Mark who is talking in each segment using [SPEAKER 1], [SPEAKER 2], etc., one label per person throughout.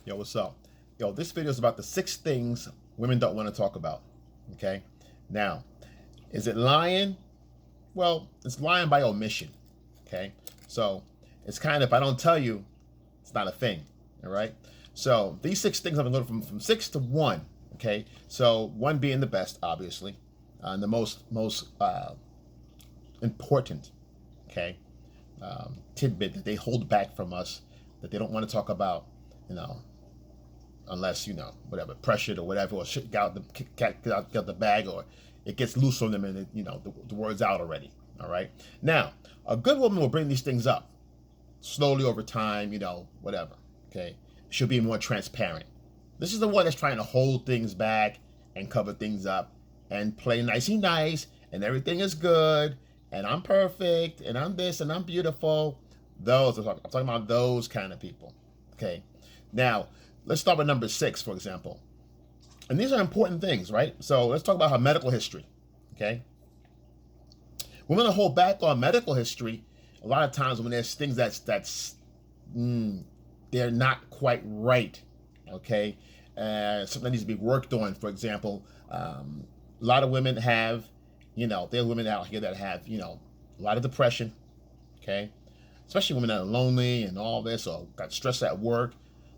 [SPEAKER 1] Yo, what's up? Yo, this video is about the 6 things women don't want to talk about. Okay? Now, is it lying? Well, it's lying by omission. Okay? So, it's kind of, if I don't tell you, it's not a thing. All right? So, these 6 things I'm going to go from 6 to 1. Okay? So, 1 being the best, obviously, and the most important. Okay? Tidbit that they hold back from us, that they don't want to talk about, you know, unless, whatever, pressured or whatever, or shit get out the bag, or it gets loose on them and the word's out already. All right. Now, a good woman will bring these things up slowly over time, whatever. Okay. She'll be more transparent. This is the one that's trying to hold things back and cover things up and play nicey nice and everything is good and I'm perfect and I'm this and I'm beautiful. I'm talking about those kind of people. Okay. Now, let's start with number 6, for example. And these are important things, right? So let's talk about her medical history. Okay. Women that hold back on medical history, a lot of times when there's things they're not quite right. Okay. Something that needs to be worked on. For example, a lot of women have, there are women out here that have, a lot of depression. Okay. Especially women that are lonely and all this, or got stress at work,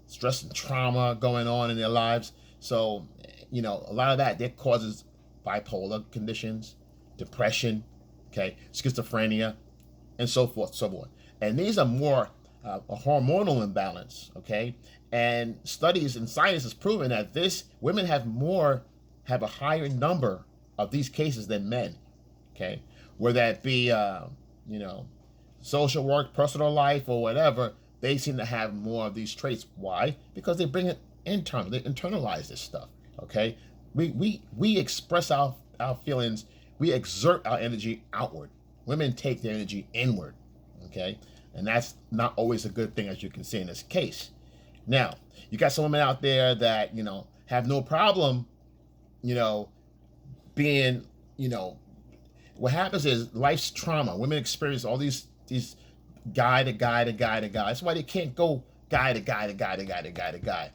[SPEAKER 1] stress and trauma going on in their lives. So, a lot of that causes bipolar conditions, depression, okay, schizophrenia, and so forth, so on. And these are more a hormonal imbalance, okay? And studies and science has proven that women have a higher number of these cases than men, okay? Whether that be, social work, personal life, or whatever, they seem to have more of these traits. Why? Because they bring it internal. They internalize this stuff. Okay? We express our feelings. We exert our energy outward. Women take their energy inward. Okay? And that's not always a good thing, as you can see in this case. Now, you got some women out there that, have no problem, being, what happens is life's trauma. Women experience all these guy to guy to guy to guy. That's why they can't go guy to guy to guy to guy to guy to guy.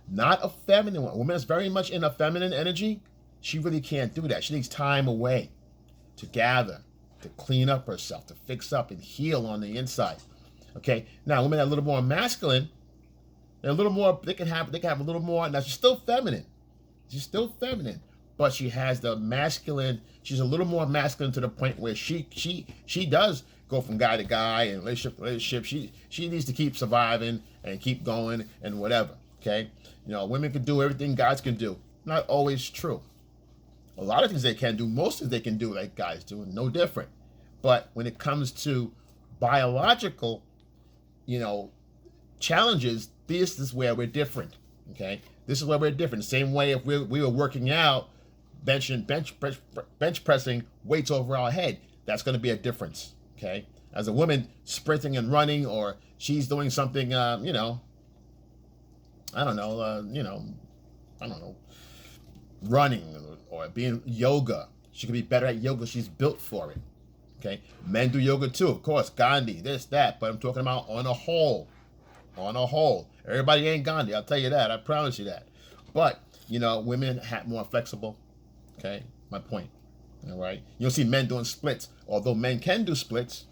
[SPEAKER 1] Not a feminine one. A woman that's very much in a feminine energy, she really can't do that. She needs time away to gather, to clean up herself, to fix up and heal on the inside. Okay. Now, women that are a little more masculine, they're a little more. They can have a little more. Now, she's still feminine. She's still feminine, but she has the masculine. She's a little more masculine to the point where she does go from guy to guy and relationship to relationship. She needs to keep surviving and keep going and whatever. Okay, women can do everything guys can do. Not always true. A lot of things they can do, most things they can do like guys do, no different. But when it comes to biological, challenges, this is where we're different. Okay, this is where we're different. The same way if we were working out, bench pressing weights over our head, that's going to be a difference. Okay, as a woman sprinting and running, or she's doing something, I don't know, running or being yoga. She could be better at yoga. She's built for it. Okay, men do yoga too, of course. Gandhi, this, that, but I'm talking about on a whole. On a whole, everybody ain't Gandhi. I'll tell you that. I promise you that. But women have more flexible. Okay, my point. All right. You'll see men doing splits. Although men can do splits,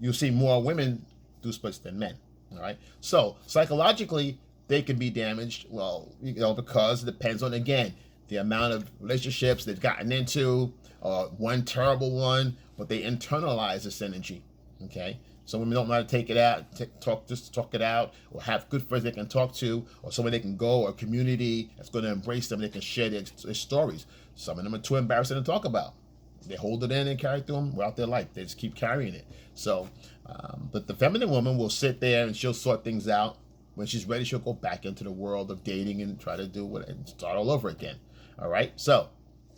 [SPEAKER 1] you'll see more women do splits than men. All right. So psychologically, they can be damaged. Well, because it depends on, again, the amount of relationships they've gotten into, or one terrible one, but they internalize this energy. Okay. Some women don't know how to take it out, talk it out, or have good friends they can talk to, or someone they can go, or a community that's going to embrace them. They can share their stories. Some of them are too embarrassing to talk about. They hold it in and carry it through them throughout their life. They just keep carrying it. So, but the feminine woman will sit there and she'll sort things out. When she's ready, she'll go back into the world of dating and try to do what and start all over again. All right. So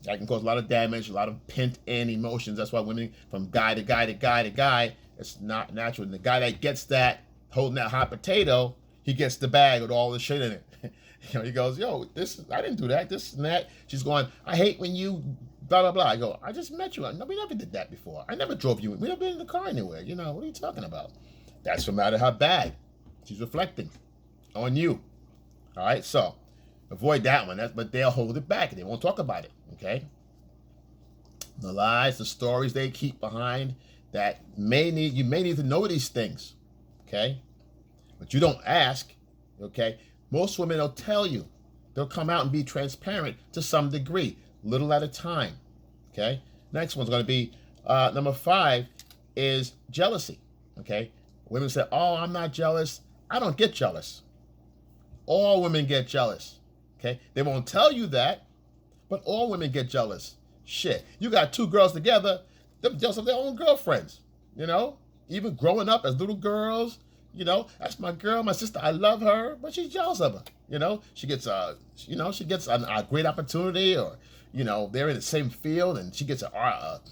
[SPEAKER 1] that can cause a lot of damage, a lot of pent-in emotions. That's why women from guy to guy to guy to guy, it's not natural. And the guy that gets that, holding that hot potato, he gets the bag with all the shit in it. He goes, yo, I didn't do that, this and that. She's going, I hate when you blah, blah, blah. I go, I just met you. No, we never did that before. I never drove you. We never been in the car anywhere. What are you talking about? That's no matter how bad. She's reflecting on you. All right, so avoid that one. But they'll hold it back and they won't talk about it. Okay. The lies, the stories they keep behind that you may need to know these things. Okay, but you don't ask. Okay, most women will tell you. They'll come out and be transparent to some degree, little at a time. Okay, next one's going to be number 5 is jealousy. Okay, women say, "Oh, I'm not jealous. I don't get jealous." All women get jealous. Okay, they won't tell you that, but all women get jealous. Shit, you got 2 girls together, they're jealous of their own girlfriends. You know, even growing up as little girls, you know, that's my girl, my sister. I love her, but she's jealous of her. You know, she gets a great opportunity, or you know, they're in the same field, and she gets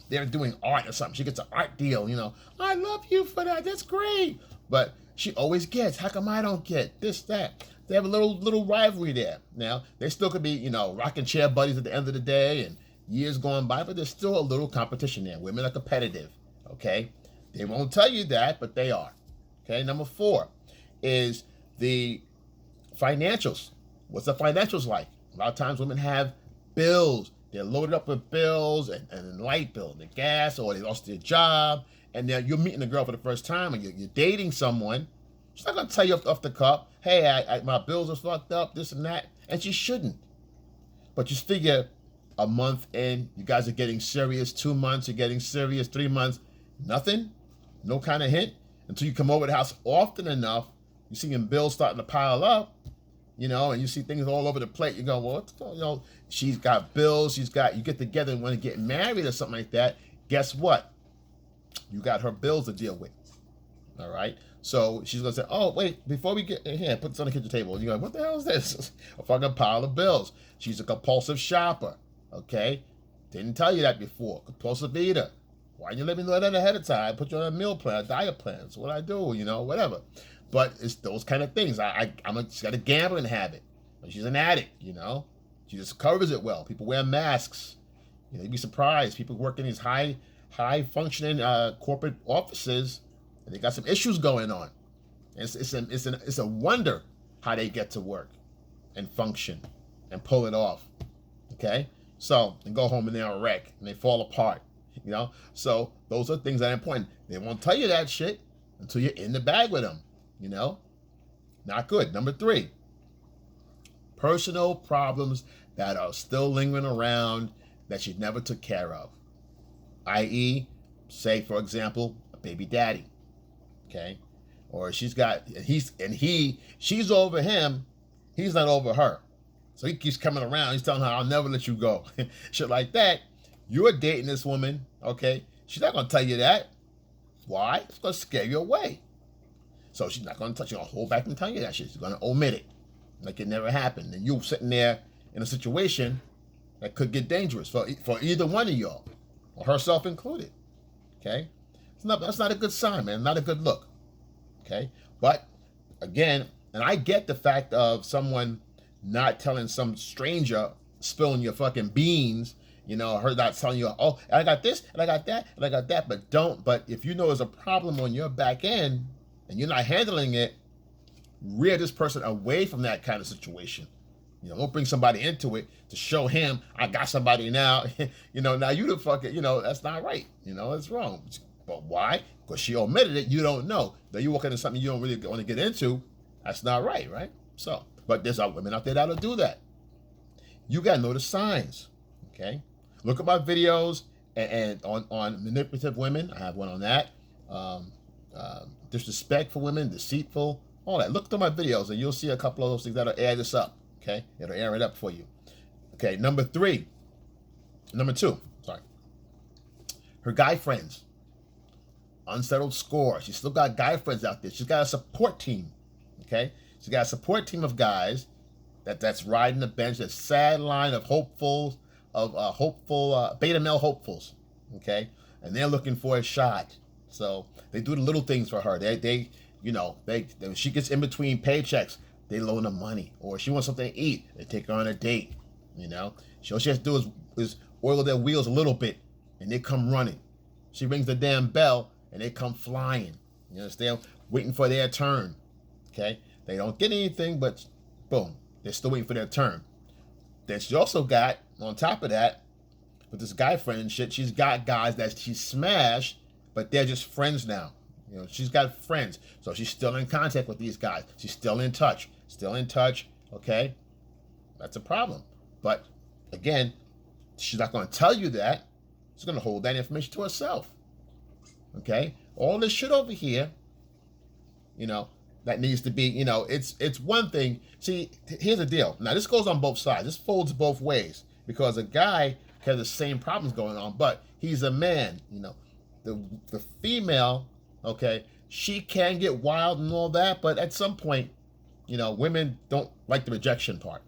[SPEAKER 1] they're doing art or something. She gets an art deal. You know, I love you for that. That's great. But she always gets. How come I don't get this, that? They have a little rivalry there. Now they still could be, you know, rocking chair buddies at the end of the day, and years going by, but there's still a little competition there. Women are competitive. Okay, they won't tell you that, but they are. Okay, number 4 is the financials. What's the financials like? A lot of times women have bills. They're loaded up with bills and light bill, the gas, or they lost their job, and then you're meeting a girl for the first time, or you're dating someone. She's not going to tell you off the cuff, hey, my bills are fucked up, this and that, and she shouldn't. But you figure a month in, you guys are getting serious, 2 months, you're getting serious, 3 months, nothing, no kind of hint, until you come over the house often enough, you see them bills starting to pile up, you know, and you see things all over the plate. You go, well, what's going on? You know, she's got bills, you get together and want to get married or something like that. Guess what? You got her bills to deal with. All right. So she's going to say, oh, wait, before we get in here, put this on the kitchen table. You go, what the hell is this? A fucking pile of bills. She's a compulsive shopper. Okay. Didn't tell you that before. Compulsive eater. Why didn't you let me know that ahead of time? Put you on a meal plan, a diet plan. So what I do, you know, whatever. But it's those kind of things. She's got a gambling habit. She's an addict, you know. She just covers it well. People wear masks. You know, you'd be surprised. People work in these high functioning corporate offices, and they got some issues going on. It's a wonder how they get to work and function and pull it off. Okay, so and go home and they're a wreck and they fall apart. You know, so those are things that are important. They won't tell you that shit until you're in the bag with them. You know, not good. Number 3, personal problems that are still lingering around that you never took care of. I.e., say for example, a baby daddy. Okay, or she's over him, he's not over her. So he keeps coming around. He's telling her, "I'll never let you go," shit like that. You're dating this woman, okay? She's not gonna tell you that. Why? It's gonna scare you away. So she's not gonna hold back from telling you that shit. She's gonna omit it, like it never happened. And you're sitting there in a situation that could get dangerous for either one of y'all, or herself included. Okay, that's not a good sign, man. Not a good look. Okay, but again, and I get the fact of someone not telling some stranger, spilling your fucking beans. You know, her not telling you, oh, I got this, and I got that, and I got that, but if you know there's a problem on your back end, and you're not handling it, rear this person away from that kind of situation. You know, don't bring somebody into it to show him, I got somebody now, you know, now you the fucking, you know, that's not right. You know, it's wrong. But why? Because she omitted it, you don't know. Now you walk into something you don't really want to get into, that's not right, right? So, but there's women out there that'll do that. You gotta know the signs, okay? Look at my videos and on manipulative women. I have one on that. Disrespect for women, deceitful, all that. Look through my videos and you'll see a couple of those things that'll air this up. Okay, it'll air it up for you. Okay, number 2. Sorry. Her guy friends, unsettled score. She's still got guy friends out there. She's got a support team. Okay, she's got a support team of guys that's riding the bench. That sad line of hopefuls. Beta male hopefuls, okay, and they're looking for a shot. So they do the little things for her. They she gets in between paychecks, they loan her money, or she wants something to eat, they take her on a date. You know, all she has to do is oil their wheels a little bit, and they come running. She rings the damn bell, and they come flying. You understand? Waiting for their turn. Okay, they don't get anything, but boom, They're still waiting for their turn. Then she also got, on top of that, with this guy friend and shit, she's got guys that she smashed, but they're just friends now. You know, she's got friends. So she's still in contact with these guys. She's still in touch. Okay? That's a problem. But, again, she's not going to tell you that. She's going to hold that information to herself. Okay? All this shit over here, you know, that needs to be, you know, it's one thing. See, here's the deal. Now, this goes on both sides. This folds both ways. Because a guy has the same problems going on, but he's a man, you know. The female, okay, she can get wild and all that, but at some point, you know, women don't like the rejection part.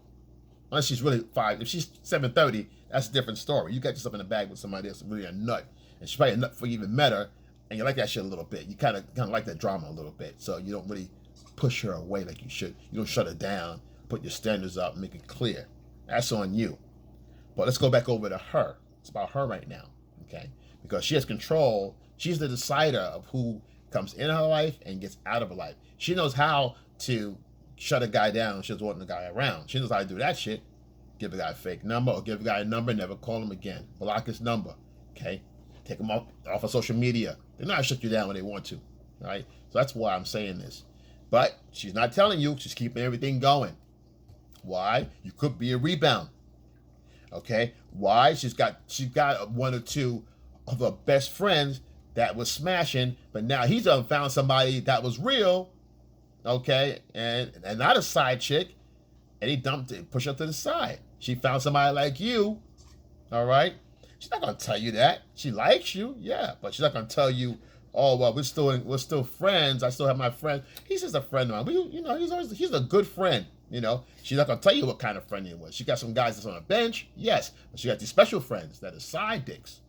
[SPEAKER 1] Unless she's really 5. If she's 730, that's a different story. You got yourself in a bag with somebody that's really a nut. And she's probably a nut before you even met her, and you like that shit a little bit. You kind of like that drama a little bit. So you don't really push her away like you should. You don't shut her down, put your standards up, make it clear. That's on you. But let's go back over to her. It's about her right now, okay? Because she has control. She's the decider of who comes in her life and gets out of her life. She knows how to shut a guy down when she doesn't want the guy around. She knows how to do that shit. Give a guy a fake number, or give a guy a number, never call him again. Block his number, okay? Take him off of social media. They're not shut you down when they want to, all right? So that's why I'm saying this. But she's not telling you. She's keeping everything going. Why? You could be a rebound. Okay, why? She's got one or two of her best friends that was smashing, but now he's found somebody that was real, okay, and not a side chick, and he dumped it, pushed her to the side. She found somebody like you, all right. She's not gonna tell you that she likes you, yeah, but she's not gonna tell you, oh well, we're still friends. I still have my friend. He's just a friend of mine. You know, he's a good friend. You know, she's not going to tell you what kind of friend he was. She got some guys that's on a bench, yes. But she got these special friends that are side dicks.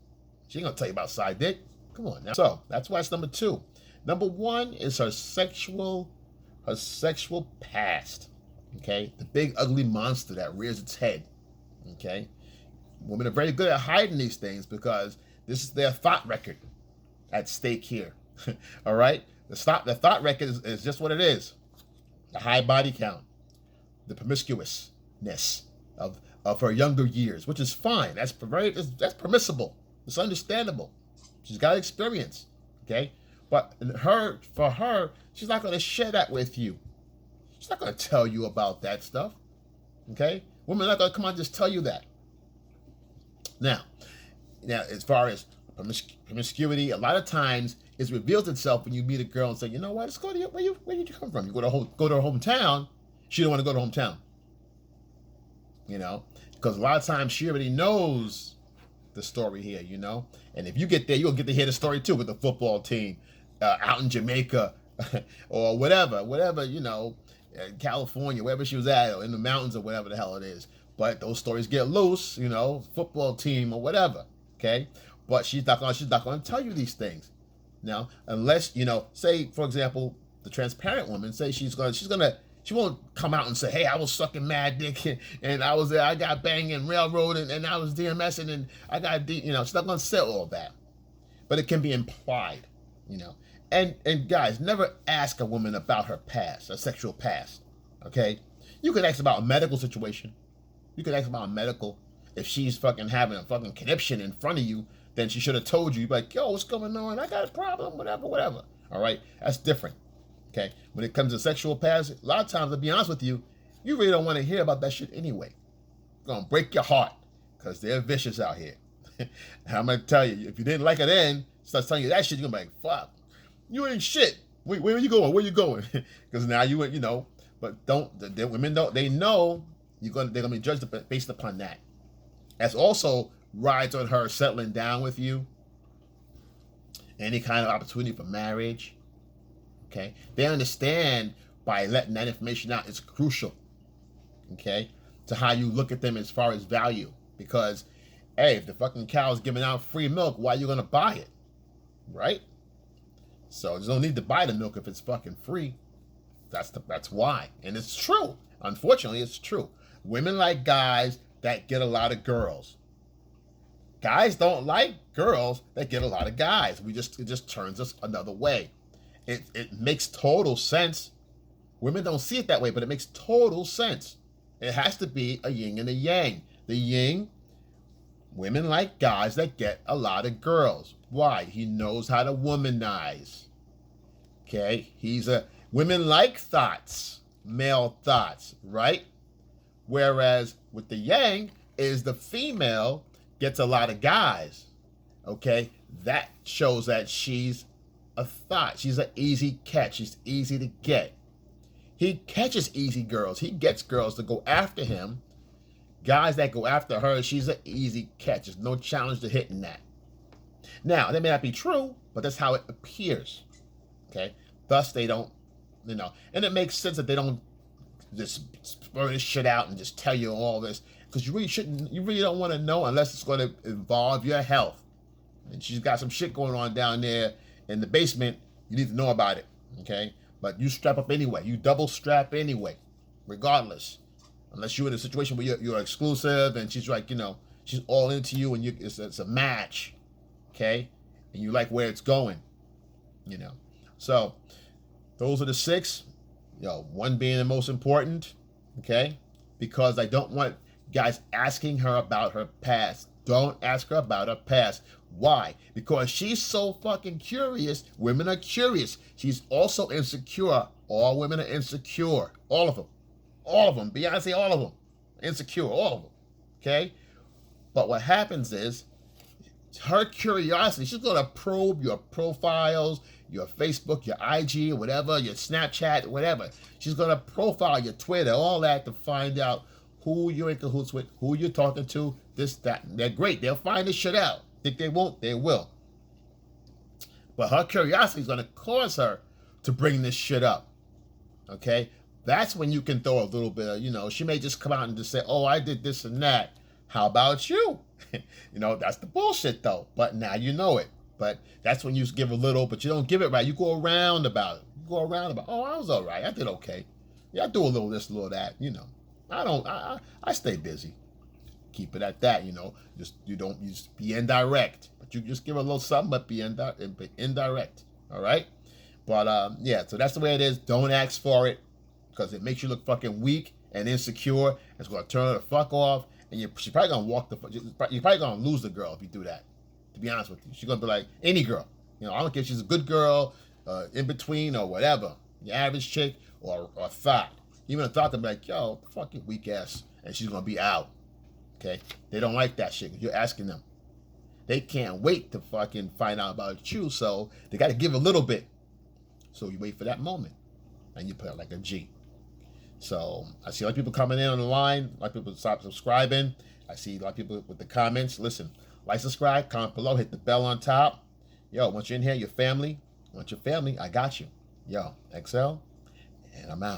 [SPEAKER 1] She ain't going to tell you about side dick. Come on now. So, that's why it's number 2. Number 1 is her sexual past. Okay? The big ugly monster that rears its head. Okay? Women are very good at hiding these things because this is their thought record at stake here. All right? The thought record is just what it is. The high body count. The promiscuousness of her younger years, which is fine. That's permissible. It's understandable. She's got experience, okay? But for her, she's not going to share that with you. She's not going to tell you about that stuff, okay? Women are not going to come out and just tell you that. Now, as far as promiscuity, a lot of times it reveals itself when you meet a girl and say, you know what, let's go to where did you come from? You go to her hometown. She don't want to go to hometown, you know, because a lot of times she already knows the story here, you know. And if you get there, you'll get to hear the story too with the football team out in Jamaica or whatever, you know, California, wherever she was at, or in the mountains or whatever the hell it is. But those stories get loose, you know, football team or whatever, okay. But she's not going to tell you these things now, unless, you know, say for example, the transparent woman, say she won't come out and say, hey, I was sucking mad dick and I got banged in railroad and I was DMSing and I got, you know, she's not going to say all that. But it can be implied, you know. And guys, never ask a woman about her past, her sexual past, okay? You could ask about a medical situation. You could ask about a medical. If she's fucking having a fucking conniption in front of you, then she should have told you, like, yo, what's going on? I got a problem, whatever. All right? That's different. Okay, when it comes to sexual past, a lot of times, to be honest with you, you really don't want to hear about that shit anyway. It's going to break your heart because they're vicious out here. And I'm going to tell you, if you didn't like it then, starts telling you that shit, you're going to be like, fuck, you ain't shit. Where are you going? Where you going? Because now you know, but women don't, they know they're going to be judged based upon that. That's also rides on her settling down with you. Any kind of opportunity for marriage. Okay, they understand by letting that information out is crucial, okay, to how you look at them as far as value. Because, hey, if the fucking cow's giving out free milk, why are you going to buy it, right? So there's no need to buy the milk if it's fucking free. That's why. And it's true. Unfortunately, it's true. Women like guys that get a lot of girls. Guys don't like girls that get a lot of guys. It just turns us another way. It makes total sense. Women don't see it that way, but it makes total sense. It has to be a yin and a yang. The yin, women like guys that get a lot of girls. Why? He knows how to womanize. Okay? Women like thoughts, male thoughts, right? Whereas with the yang is the female gets a lot of guys. Okay? That shows that she's a thought. She's an easy catch. She's easy to get. He catches easy girls. He gets girls to go after him. Guys that go after her, she's an easy catch. There's no challenge to hitting that. Now, that may not be true, but that's how it appears. Okay? Thus, they don't, and it makes sense that they don't just spur this shit out and just tell you all this, because you really don't want to know unless it's going to involve your health. And she's got some shit going on down there in the basement. You need to know about it. Okay? But you strap up anyway. You double strap anyway, regardless. Unless you're in a situation where you're exclusive and she's like, she's all into you and it's a match, okay? And you like where it's going, So those are the 6. One being the most important, okay? Because I don't want guys asking her about her past. Don't ask her about her past. Why? Because she's so fucking curious. Women are curious. She's also insecure. All women are insecure. All of them. All of them. Beyonce, all of them. Insecure. All of them. Okay? But what happens is, her curiosity, she's going to probe your profiles, your Facebook, your IG, whatever, your Snapchat, whatever. She's going to profile your Twitter, all that, to find out who you're in cahoots with, who you're talking to, this, that. They're great. They'll find this shit out. Think they won't? They will. But her curiosity is going to cause her to bring this shit up. Okay? That's when you can throw a little bit of, she may just come out and just say, oh, I did this and that. How about you? That's the bullshit though. But now you know it. But that's when you give a little, but you don't give it right. You go around about it. Oh, I was all right. I did okay. Yeah, I do a little this, a little that, I stay busy. Keep it at that, you just be indirect. But you just give a little something, but be indirect. All right? But, so that's the way it is. Don't ask for it, because it makes you look fucking weak and insecure. It's going to turn her the fuck off, and she's probably going to you're probably going to lose the girl if you do that, to be honest with you. She's going to be like any girl. I don't care if she's a good girl, in between, or whatever. Your average chick, or thought. Even a thought to be like, yo, fucking weak ass, and she's going to be out. Okay? They don't like that shit. You're asking them. They can't wait to fucking find out about you, so they got to give a little bit. So you wait for that moment, and you put it like a G. So I see a lot of people coming in on the line. A lot of people stop subscribing. I see a lot of people with the comments. Listen, like, subscribe, comment below, hit the bell on top. Yo, once you're in here, your family. Once your family, I got you. Yo, XL, and I'm out.